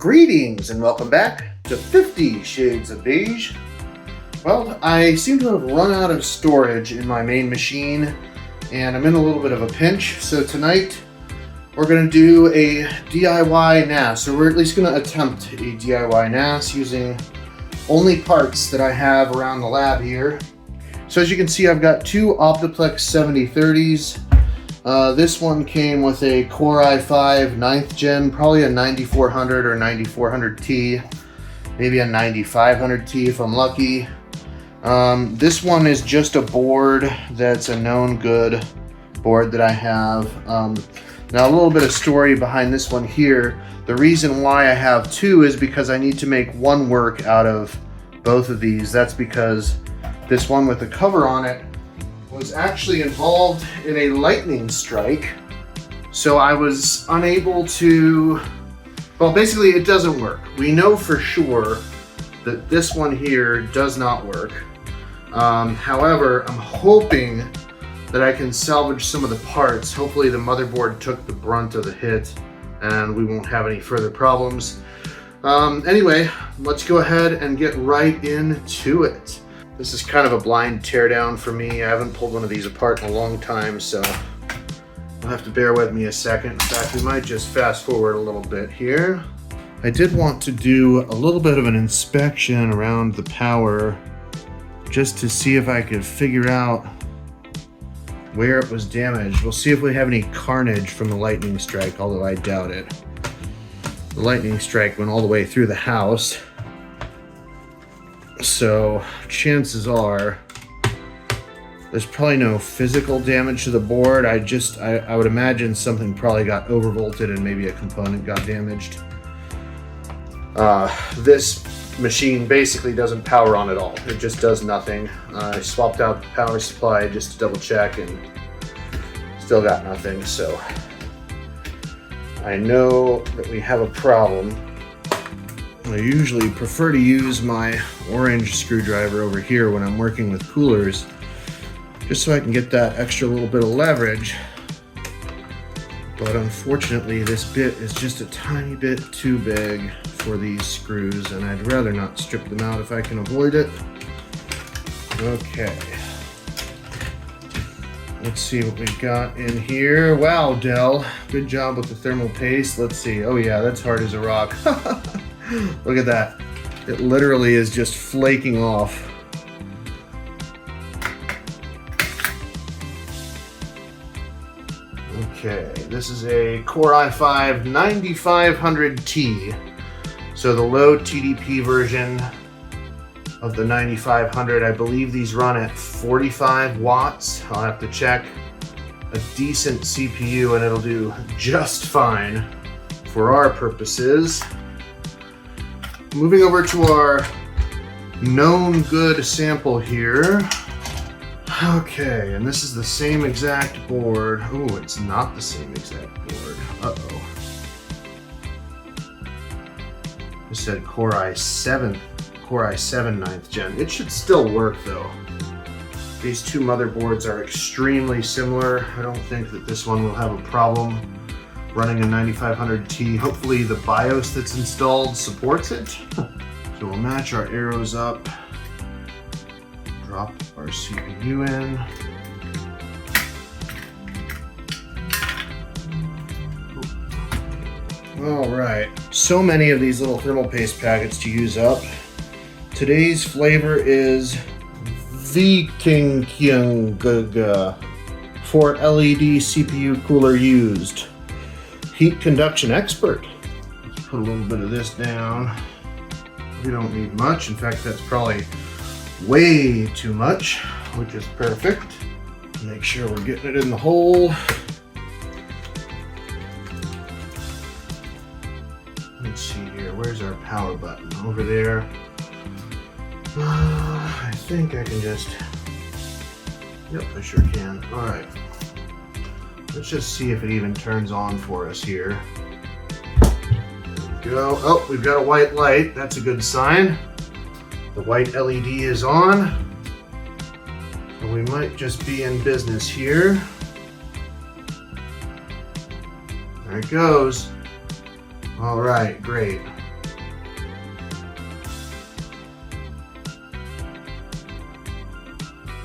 Greetings and welcome back to 50 Shades of Beige. Well, I seem to have run out of storage in my main machine and I'm in a little bit of a pinch. So tonight we're going to do a DIY NAS, or we're at least going to attempt a DIY NAS using only parts that I have around the lab here. So as you can see, I've got two Optiplex 7030s. This one came with a Core i5 9th gen, probably a 9400 or 9400T, maybe a 9500T if I'm lucky. This one is just a board that's a known good board that I have. Now a little bit of story behind this one here. The reason why I have two is because I need to make one work out of both of these. That's because this one with the cover on it was actually involved in a lightning strike. So I was unable to, well, basically it doesn't work. We know for sure that this one here does not work. However, I'm hoping that I can salvage some of the parts. Hopefully the motherboard took the brunt of the hit and we won't have any further problems. Anyway, let's go ahead and get right into it. This is kind of a blind teardown for me. I haven't pulled one of these apart in a long time, so you'll have to bear with me a second. In fact, we might just fast forward a little bit here. I did want to do a little bit of an inspection around the power just to see if I could figure out where it was damaged. We'll see if we have any carnage from the lightning strike, although I doubt it. The lightning strike went all the way through the house. So chances are there's probably no physical damage to the board. I would imagine something probably got overvolted and maybe a component got damaged. This machine basically doesn't power on at all. It just does nothing. I swapped out the power supply just to double check and still got nothing. So I know that we have a problem. I usually prefer to use my orange screwdriver over here when I'm working with coolers, just so I can get that extra little bit of leverage. But unfortunately, this bit is just a tiny bit too big for these screws, and I'd rather not strip them out if I can avoid it. Okay. Let's see what we've got in here. Wow, Dell, good job with the thermal paste. Let's see. Oh yeah, that's hard as a rock. Look at that. It literally is just flaking off. Okay, this is a Core i5 9500T. So the low TDP version of the 9500. I believe these run at 45 watts. I'll have to check. A decent CPU and it'll do just fine for our purposes. Moving over to our known good sample here. Okay, and this is the same exact board. Oh, it's not the same exact board. Uh-oh. It said Core i7 9th gen. It should still work though. These two motherboards are extremely similar. I don't think that this one will have a problem running a 9500T. Hopefully the BIOS that's installed supports it. So we'll match our arrows up, drop our CPU in. All right, so many of these little thermal paste packets to use up. Today's flavor is Viking for LED CPU cooler used. Heat conduction expert. Let's put a little bit of this down. We don't need much. In fact, that's probably way too much, which is perfect. Make sure we're getting it in the hole. Let's see here. Where's our power button? Over there. I think I can just... Yep, I sure can. All right. Let's just see if it even turns on for us here. There we go. Oh, we've got a white light. That's a good sign. The white LED is on. So we might just be in business here. There it goes. All right, great.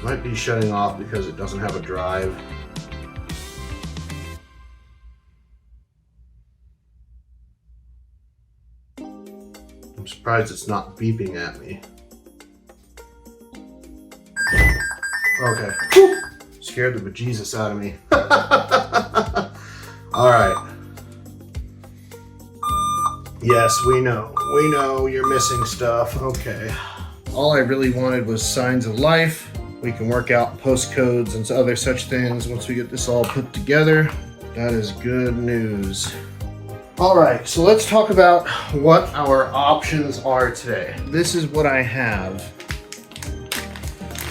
Might be shutting off because it doesn't have a drive. I'm surprised it's not beeping at me. Okay. Whew. Scared the bejesus out of me. Alright. Yes, we know. We know you're missing stuff. Okay. All I really wanted was signs of life. We can work out postcodes and other such things once we get this all put together. That is good news. All right, so let's talk about what our options are today. This is what I have.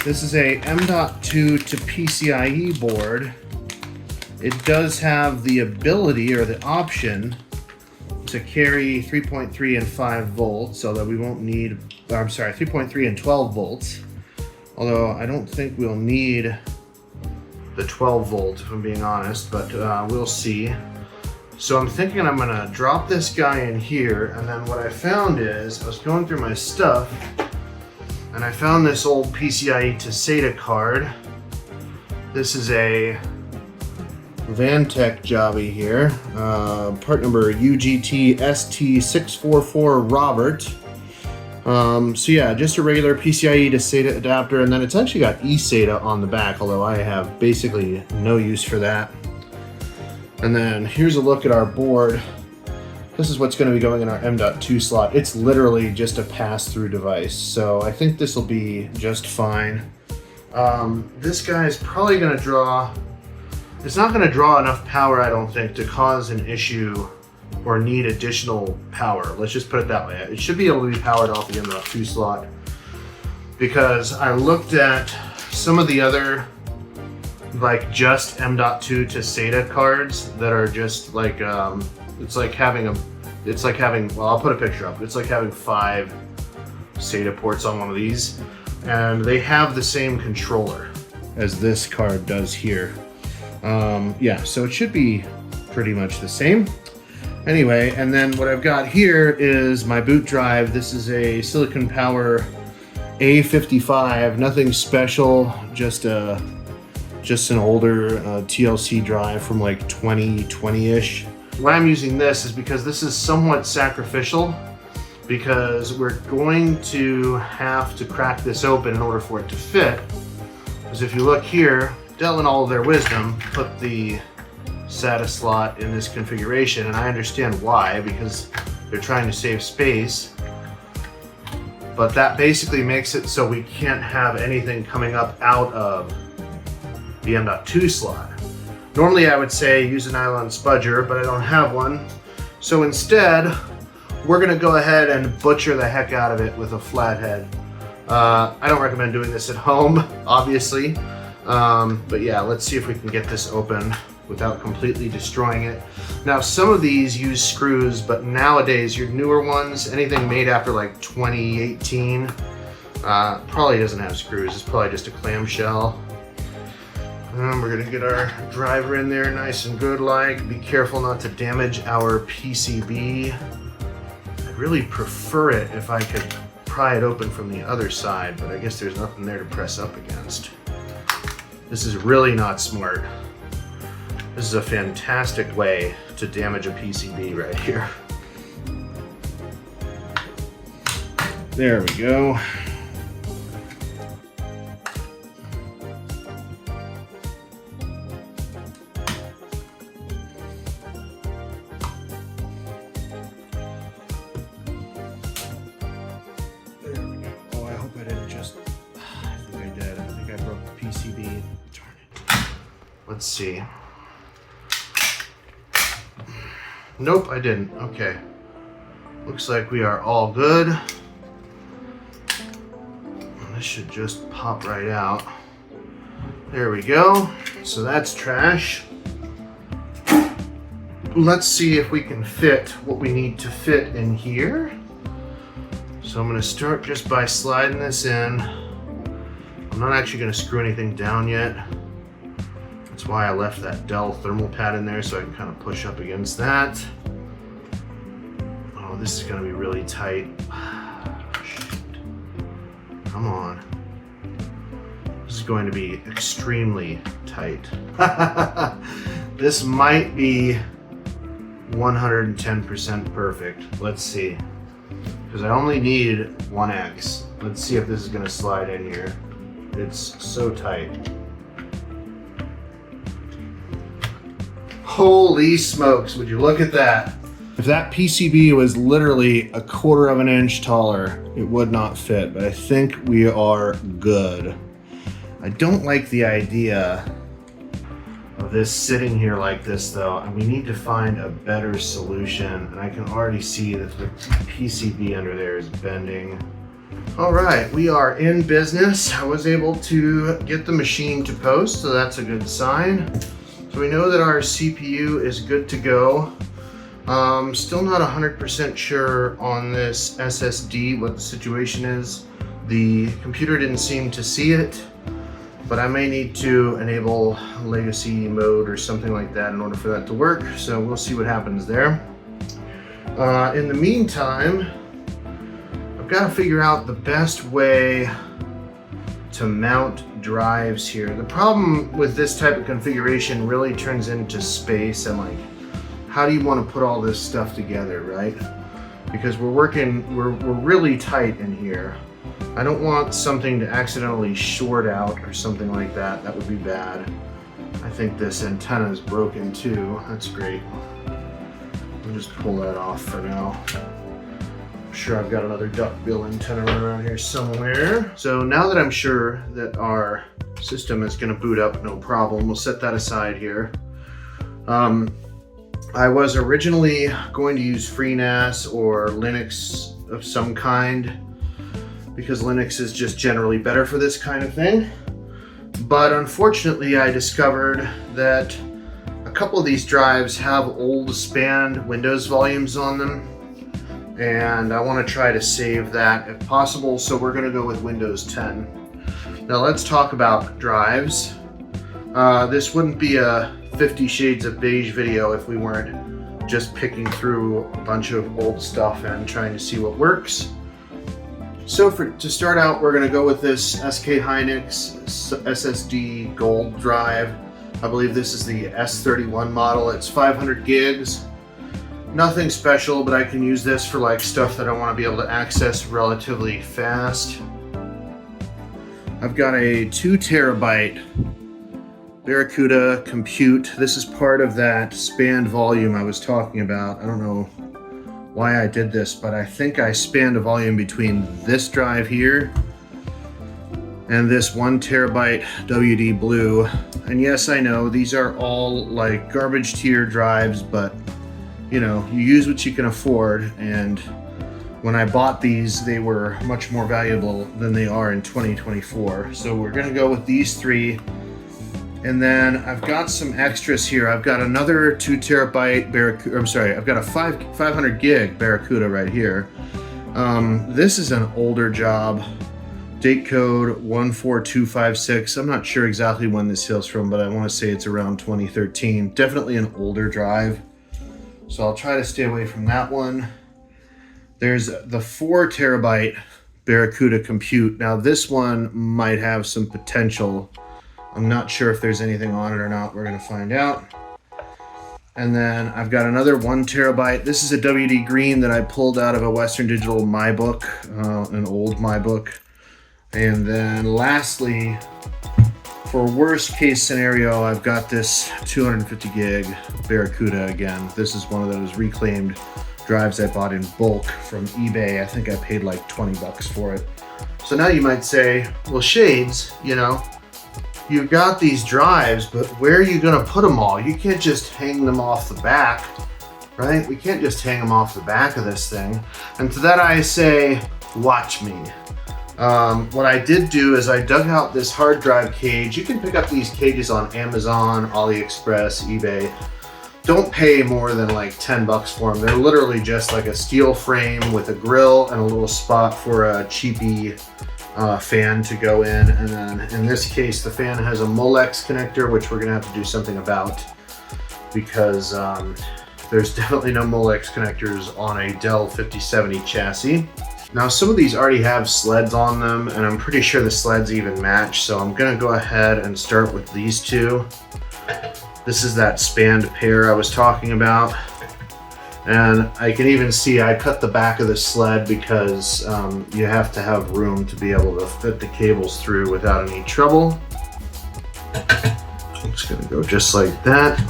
This is a M.2 to PCIe board. It does have the ability or the option to carry 3.3 and 5 volts, although we won't need, I'm sorry, 3.3 and 12 volts. Although I don't think we'll need the 12 volt, if I'm being honest, but we'll see. So I'm thinking I'm gonna drop this guy in here, and then what I found is, I was going through my stuff, and I found this old PCIe to SATA card. This is a Vantech jobby here, part number UGT ST644 Robert. So yeah, just a regular PCIe to SATA adapter, and then it's actually got eSATA on the back, although I have basically no use for that. And then here's a look at our board. This is what's going to be going in our M.2 slot. It's literally just a pass-through device, so I think this will be just fine. This guy is probably going to draw, it's not going to draw enough power, I don't think, to cause an issue or need additional power. Let's just put it that way. It should be able to be powered off the M.2 slot, because I looked at some of the other like just M.2 to SATA cards that are just like it's like having, well, I'll put a picture up. It's like having 5 SATA ports on one of these, and they have the same controller as this card does here. Yeah, so it should be pretty much the same. Anyway, and then what I've got here is my boot drive. This is a Silicon Power A55, nothing special, just an older TLC drive from like 2020-ish. Why I'm using this is because this is somewhat sacrificial, because we're going to have to crack this open in order for it to fit. Because if you look here, Dell in all of their wisdom put the SATA slot in this configuration, and I understand why, because they're trying to save space. But that basically makes it so we can't have anything coming up out of the M.2 slot. Normally I would say use a nylon spudger, but I don't have one. So instead, we're gonna go ahead and butcher the heck out of it with a flathead. I don't recommend doing this at home, obviously. But yeah, let's see if we can get this open without completely destroying it. Now, some of these use screws, but nowadays your newer ones, anything made after like 2018, probably doesn't have screws. It's probably just a clamshell. We're gonna get our driver in there nice and good like. Be careful not to damage our PCB. I'd really prefer it if I could pry it open from the other side, but I guess there's nothing there to press up against. This is really not smart. This is a fantastic way to damage a PCB right here. There we go. Let's see. Nope, I didn't. Okay. Looks like we are all good. This should just pop right out. There we go. So that's trash. Let's see if we can fit what we need to fit in here. So I'm going to start just by sliding this in. I'm not actually going to screw anything down yet. That's why I left that Dell thermal pad in there, so I can kind of push up against that. Oh, this is going to be really tight. Shit. Come on. This is going to be extremely tight. This might be 110% perfect. Let's see. Because I only need 1x. Let's see if this is going to slide in here. It's so tight. Holy smokes, would you look at that? If that PCB was literally 1/4 of an inch taller, it would not fit, but I think we are good. I don't like the idea of this sitting here like this though, and we need to find a better solution, and I can already see that the PCB under there is bending. All right, we are in business. I was able to get the machine to post, so that's a good sign. So we know that our CPU is good to go. Still not 100% sure on this SSD what the situation is. The computer didn't seem to see it, but I may need to enable legacy mode or something like that in order for that to work. So we'll see what happens there. In the meantime, I've got to figure out the best way to mount drives here. The problem with this type of configuration really turns into space and like, how do you want to put all this stuff together, right? Because we're really tight in here. I don't want something to accidentally short out or something like that. That would be bad. I think this antenna is broken too. That's great. I'll just pull that off for now. I'm sure I've got another duckbill antenna around here somewhere. So now that I'm sure that our system is going to boot up no problem, we'll set that aside here. I was originally going to use FreeNAS or Linux of some kind, because Linux is just generally better for this kind of thing. But unfortunately, I discovered that a couple of these drives have old spanned Windows volumes on them, and I want to try to save that if possible, so we're going to go with Windows 10. Now let's talk about drives. This wouldn't be a 50 Shades of Beige video if we weren't just picking through a bunch of old stuff and trying to see what works. So to start out, we're going to go with this SK Hynix SSD Gold drive. I believe this is the S31 model. It's 500 gigs. Nothing special, but I can use this for like stuff that I want to be able to access relatively fast. I've got a 2 terabyte Barracuda Compute. This is part of that spanned volume I was talking about. I don't know why I did this, but I think I spanned a volume between this drive here and this 1 terabyte WD Blue. And yes, I know these are all like garbage tier drives, but you know, you use what you can afford, and when I bought these, they were much more valuable than they are in 2024. So we're gonna go with these 3. And then I've got some extras here. I've got another 2 terabyte Barracuda, I'm sorry, I've got a 500 gig Barracuda right here. This is an older job, date code 14256. I'm not sure exactly when this hails from, but I want to say it's around 2013. Definitely an older drive. So I'll try to stay away from that one. There's the 4 terabyte Barracuda Compute. Now this one might have some potential. I'm not sure if there's anything on it or not. We're gonna find out. And then I've got another 1 terabyte. This is a WD Green that I pulled out of a Western Digital MyBook, an old MyBook. And then lastly, for worst case scenario, I've got this 250 gig Barracuda again. This is one of those reclaimed drives I bought in bulk from eBay. I think I paid like 20 bucks for it. So now you might say, well, Shades, you know, you've got these drives, but where are you gonna put them all? You can't just hang them off the back, right? We can't just hang them off the back of this thing. And to that I say, watch me. What I did do is I dug out this hard drive cage. You can pick up these cages on Amazon, AliExpress, eBay. Don't pay more than like 10 bucks for them. They're literally just like a steel frame with a grill and a little spot for a cheapy fan to go in. And then in this case, the fan has a Molex connector, which we're gonna have to do something about because there's definitely no Molex connectors on a Dell 5070 chassis. Now some of these already have sleds on them, and I'm pretty sure the sleds even match, so I'm gonna go ahead and start with these two. This is that spanned pair I was talking about. And I can even see I cut the back of the sled because you have to have room to be able to fit the cables through without any trouble. I'm just gonna go just like that.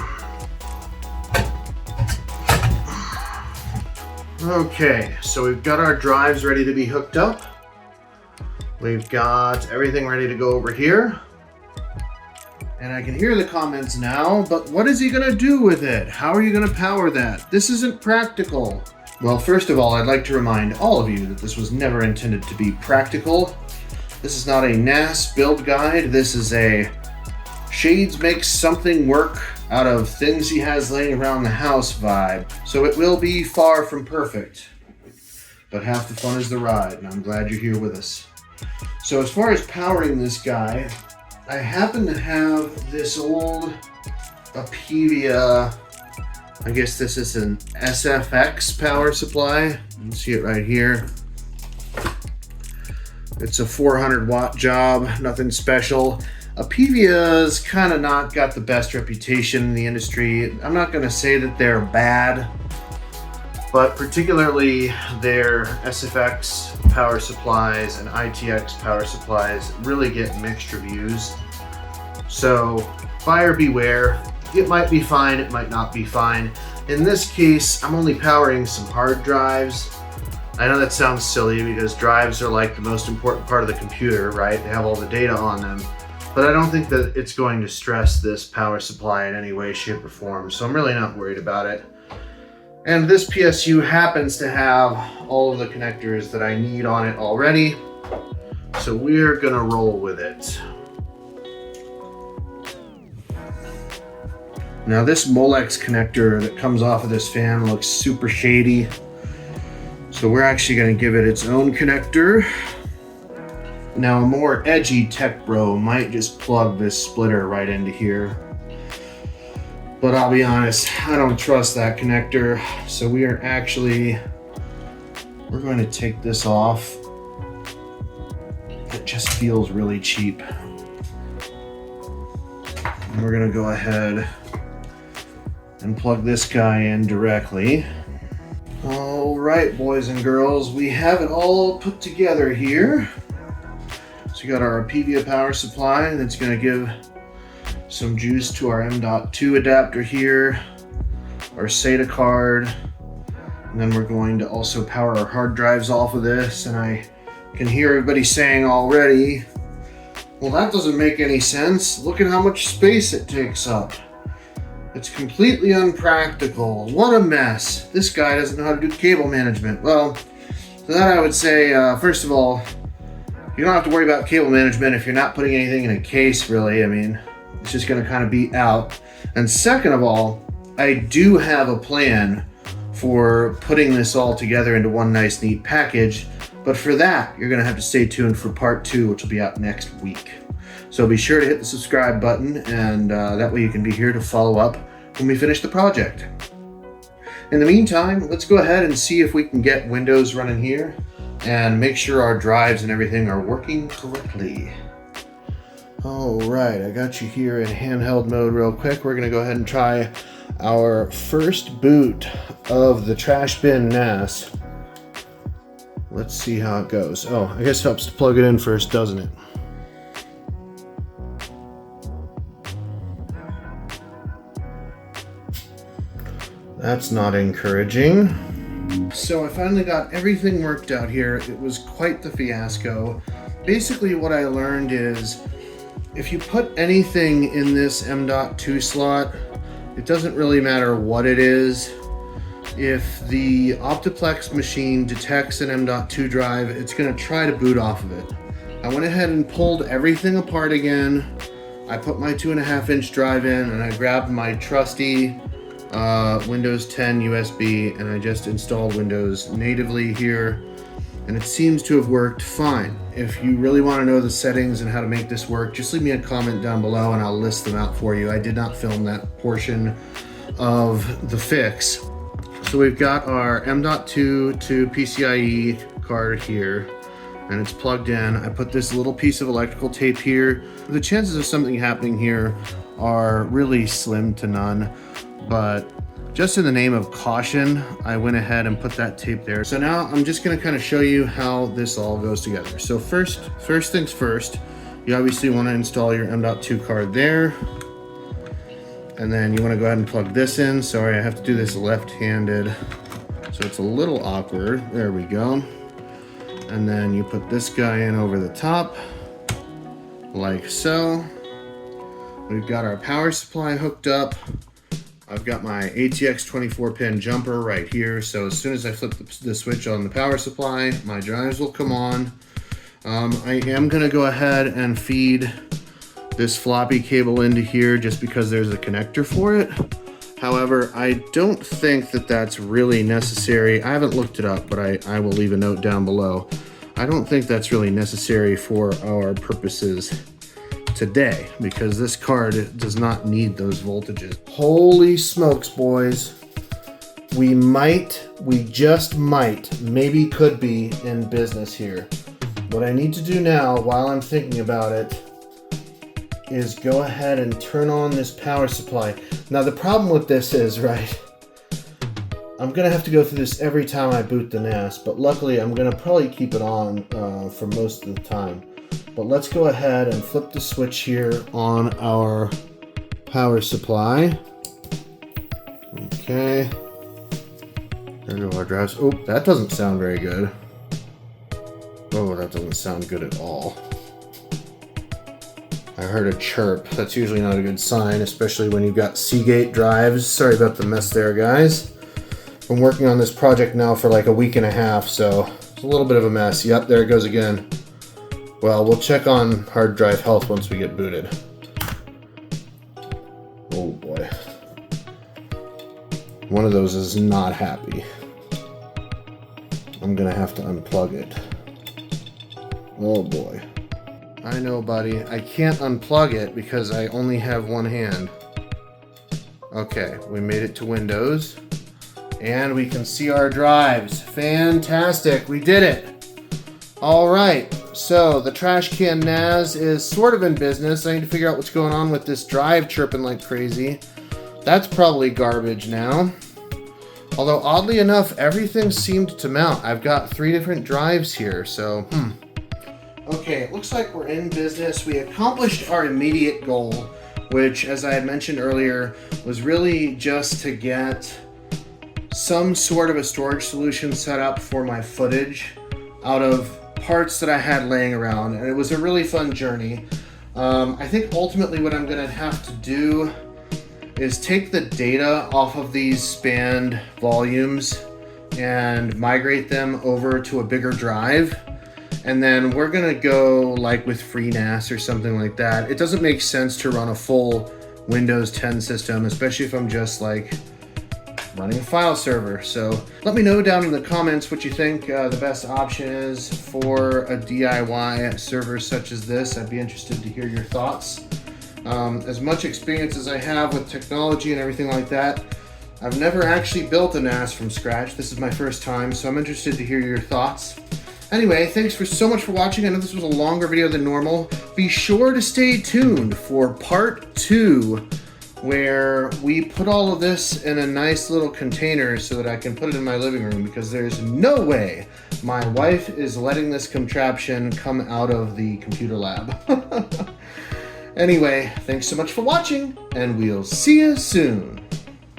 Okay, so we've got our drives ready to be hooked up. We've got everything ready to go over here. And I can hear the comments now, but what is he gonna do with it? How are you gonna power that? This isn't practical. Well, first of all, I'd like to remind all of you that this was never intended to be practical. This is not a NAS build guide. This is a Shades makes something work out of things he has laying around the house vibe. So it will be far from perfect, but half the fun is the ride, and I'm glad you're here with us. So as far as powering this guy, I happen to have this old Apevia, I guess this is an SFX power supply. You can see it right here. It's a 400 watt job, nothing special. Apevia's kind of not got the best reputation in the industry. I'm not going to say that they're bad, but particularly their SFX power supplies and ITX power supplies really get mixed reviews. So buyer beware. It might be fine, it might not be fine. In this case, I'm only powering some hard drives. I know that sounds silly because drives are like the most important part of the computer, right? They have all the data on them. But I don't think that it's going to stress this power supply in any way, shape, or form, so I'm really not worried about it. And this PSU happens to have all of the connectors that I need on it already, so we're gonna roll with it. Now this Molex connector that comes off of this fan looks super shady, so we're actually gonna give it its own connector. Now a more edgy tech bro might just plug this splitter right into here. But I'll be honest, I don't trust that connector. So we're going to take this off. It just feels really cheap. And we're gonna go ahead and plug this guy in directly. All right, boys and girls, we have it all put together here. So we got our Apevia power supply that's going to give some juice to our M.2 adapter here, our SATA card, and then we're going to also power our hard drives off of this. And I can hear everybody saying already, well, that doesn't make any sense. Look at how much space it takes up. It's completely unpractical. What a mess. This guy doesn't know how to do cable management. Well, to that I would say, first of all, you don't have to worry about cable management if you're not putting anything in a case, really. I mean, it's just going to kind of be out. And second of all, I do have a plan for putting this all together into one nice, neat package. But for that, you're going to have to stay tuned for part 2, which will be out next week. So be sure to hit the subscribe button, and that way you can be here to follow up when we finish the project. In the meantime, let's go ahead and see if we can get Windows running here and make sure our drives and everything are working correctly. All right, I got you here in handheld mode real quick. We're gonna go ahead and try our first boot of the trash bin NAS. Let's see how it goes. Oh, I guess it helps to plug it in first, doesn't it? That's not encouraging. So I finally got everything worked out here. It was quite the fiasco. Basically what I learned is if you put anything in this M.2 slot, it doesn't really matter what it is. If the Optiplex machine detects an M.2 drive, it's going to try to boot off of it. I went ahead and pulled everything apart again. I put my 2.5-inch drive in and I grabbed my trusty Windows 10 USB, and I just installed Windows natively here, and it seems to have worked fine. If you really want to know the settings and how to make this work, just leave me a comment down below and I'll list them out for you. I did not film that portion of the fix. So we've got our M.2 to PCIe card here, and it's plugged in. I put this little piece of electrical tape here. The chances of something happening here are really slim to none, but just in the name of caution, I went ahead and put that tape there. So now I'm just gonna kind of show you how this all goes together. So first things first, you obviously wanna install your M.2 card there. And then you wanna go ahead and plug this in. Sorry, I have to do this left-handed, so it's a little awkward. There we go. And then you put this guy in over the top, like so. We've got our power supply hooked up. I've got my ATX 24-pin jumper right here, so as soon as I flip the switch on the power supply, my drives will come on. I am gonna go ahead and feed this floppy cable into here just because there's a connector for it. However, I don't think that that's really necessary. I haven't looked it up, but I will leave a note down below. I don't think that's really necessary for our purposes today, because this card does not need those voltages. Holy smokes, boys. We just might, maybe could be in business here. What I need to do now, while I'm thinking about it, is go ahead and turn on this power supply. Now the problem with this is, right, I'm gonna have to go through this every time I boot the NAS, but luckily I'm gonna probably keep it on for most of the time. But let's go ahead and flip the switch here on our power supply. Okay. There go our drives. Oh, that doesn't sound very good. Oh, that doesn't sound good at all. I heard a chirp. That's usually not a good sign, especially when you've got Seagate drives. Sorry about the mess there, guys. Been working on this project now for like a week and a half, so it's a little bit of a mess. Yep, there it goes again. Well, we'll check on hard drive health once we get booted. Oh boy. One of those is not happy. I'm gonna have to unplug it. Oh boy. I know, buddy. I can't unplug it because I only have one hand. Okay, we made it to Windows. And we can see our drives. Fantastic, we did it. All right. So the trash can NAS is sort of in business. I need to figure out what's going on with this drive chirping like crazy. That's probably garbage now. Although oddly enough, everything seemed to mount. I've got 3 different drives here, so Okay, it looks like we're in business. We accomplished our immediate goal, which, as I had mentioned earlier, was really just to get some sort of a storage solution set up for my footage out of parts that I had laying around, and it was a really fun journey. I think ultimately what I'm gonna have to do is take the data off of these spanned volumes and migrate them over to a bigger drive, and then we're gonna go like with FreeNAS or something like that. It doesn't make sense to run a full Windows 10 system, especially if I'm just like running a file server. So let me know down in the comments what you think the best option is for a DIY server such as this. I'd be interested to hear your thoughts. As much experience as I have with technology and everything like that, I've never actually built a NAS from scratch. This is my first time, so I'm interested to hear your thoughts. Anyway, thanks so much for watching. I know this was a longer video than normal. Be sure to stay tuned for part 2, where we put all of this in a nice little container so that I can put it in my living room, because there's no way my wife is letting this contraption come out of the computer lab. Anyway, thanks so much for watching, and we'll see you soon.